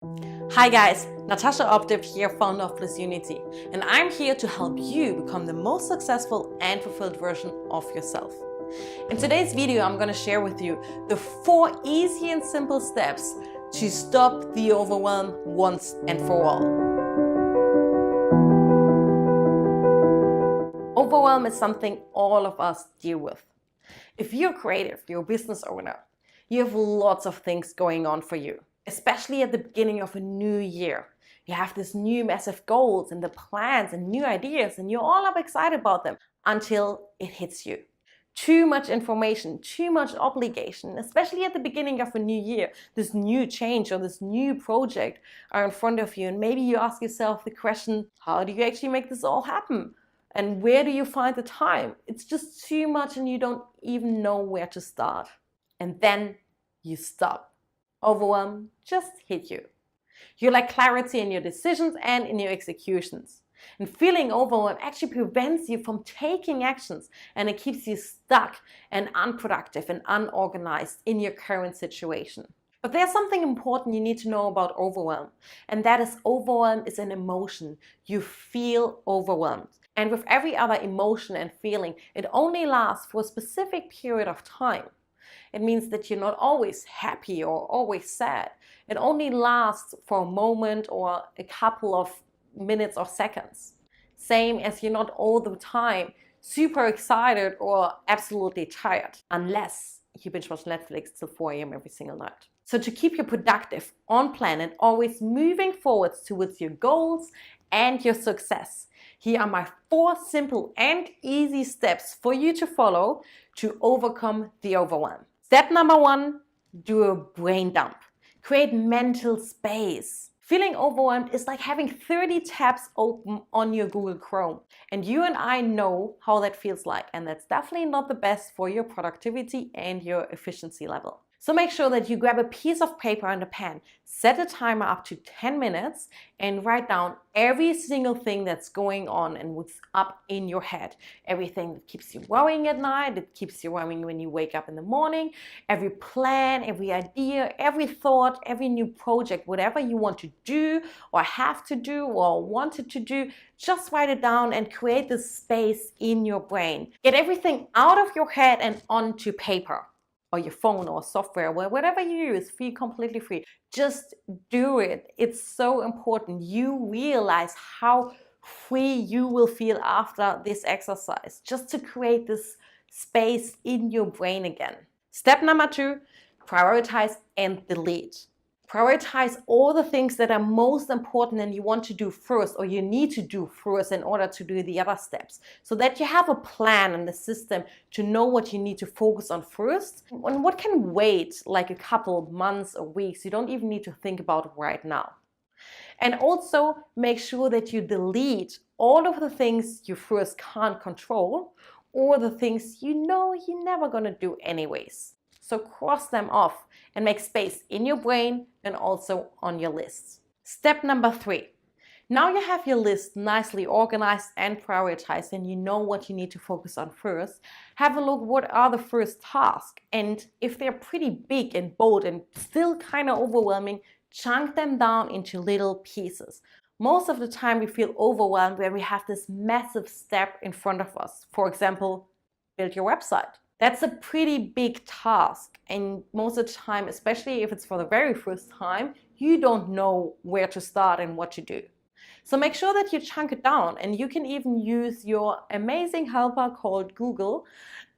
Hi guys, Natasha Obdip here, founder of Bliss Unity, and I'm here to help you become the most successful and fulfilled version of yourself. In today's video, I'm going to share with you the 4 easy and simple steps to stop the overwhelm once and for all. Overwhelm is something all of us deal with. If you're creative, you're a business owner, you have lots of things going on for you. Especially at the beginning of a new year. You have these new massive goals and the plans and new ideas, and you're all up excited about them until it hits you. Too much information, too much obligation, especially at the beginning of a new year. This new change or this new project are in front of you, and maybe you ask yourself the question, how do you actually make this all happen? And where do you find the time? It's just too much and you don't even know where to start. And then you stop. Overwhelm just hit you. You lack clarity in your decisions and in your executions. And feeling overwhelmed actually prevents you from taking actions, and it keeps you stuck and unproductive and unorganized in your current situation. But there's something important you need to know about overwhelm, and that is overwhelm is an emotion. You feel overwhelmed. And with every other emotion and feeling, it only lasts for a specific period of time. It means that you're not always happy or always sad. It only lasts for a moment or a couple of minutes or seconds. Same as you're not all the time super excited or absolutely tired, unless you binge watch Netflix till 4 a.m. every single night. So to keep you productive, on plan, and always moving forwards towards your goals and your success, here are my 4 simple and easy steps for you to follow to overcome the overwhelm. Step number 1, do a brain dump. Create mental space. Feeling overwhelmed is like having 30 tabs open on your Google Chrome. And you and I know how that feels like. And that's definitely not the best for your productivity and your efficiency level. So make sure that you grab a piece of paper and a pen, set a timer up to 10 minutes, and write down every single thing that's going on and what's up in your head. Everything that keeps you worrying at night, that keeps you worrying when you wake up in the morning, every plan, every idea, every thought, every new project, whatever you want to do or have to do or wanted to do, just write it down and create this space in your brain. Get everything out of your head and onto paper, or your phone or software, whatever you use, feel completely free. Just do it. It's so important. You realize how free you will feel after this exercise, just to create this space in your brain again. Step number 2, prioritize and delete. Prioritize all the things that are most important and you want to do first, or you need to do first in order to do the other steps, so that you have a plan and a system to know what you need to focus on first and what can wait, like a couple of months or weeks. You don't even need to think about it right now. And also make sure that you delete all of the things you first can't control, or the things you know you're never going to do anyways. So cross them off and make space in your brain and also on your list. Step number 3. Now you have your list nicely organized and prioritized, and you know what you need to focus on first. Have a look, what are the first tasks? And if they're pretty big and bold and still kind of overwhelming, chunk them down into little pieces. Most of the time we feel overwhelmed when we have this massive step in front of us. For example, build your website. That's a pretty big task, and most of the time, especially if it's for the very first time, you don't know where to start and what to do. So make sure that you chunk it down, and you can even use your amazing helper called Google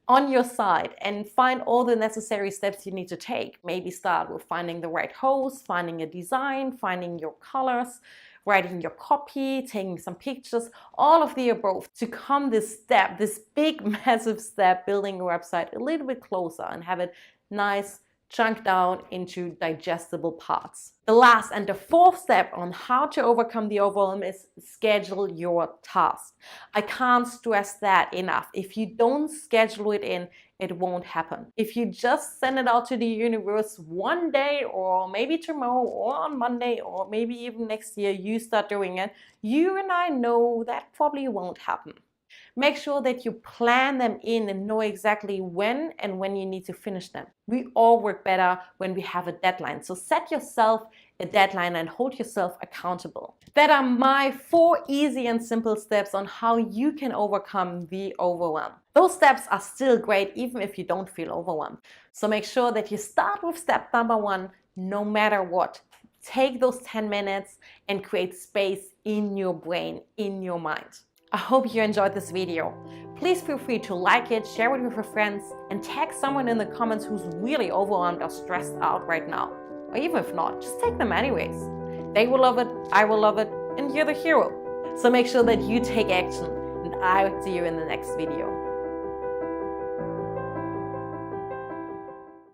on your side and find all the necessary steps you need to take. Maybe start with finding the right host, finding a design, finding your colors, writing your copy, taking some pictures, all of the above, to come this step, this big, massive step, building a website a little bit closer and have it nice, chunked down into digestible parts. The last and the 4th step on how to overcome the overwhelm is schedule your task. I can't stress that enough. If you don't schedule it in, it won't happen. If you just send it out to the universe one day, or maybe tomorrow, or on Monday, or maybe even next year, you start doing it, you and I know that probably won't happen. Make sure that you plan them in and know exactly when and when you need to finish them. We all work better when we have a deadline. So set yourself a deadline, and hold yourself accountable. That are my 4 easy and simple steps on how you can overcome the overwhelm. Those steps are still great even if you don't feel overwhelmed. So make sure that you start with step number 1 no matter what. Take those 10 minutes and create space in your brain, in your mind. I hope you enjoyed this video. Please feel free to like it, share it with your friends, and tag someone in the comments who's really overwhelmed or stressed out right now. Or even if not, just take them anyways. They will love it, I will love it, and you're the hero. So make sure that you take action, and I'll see you in the next video.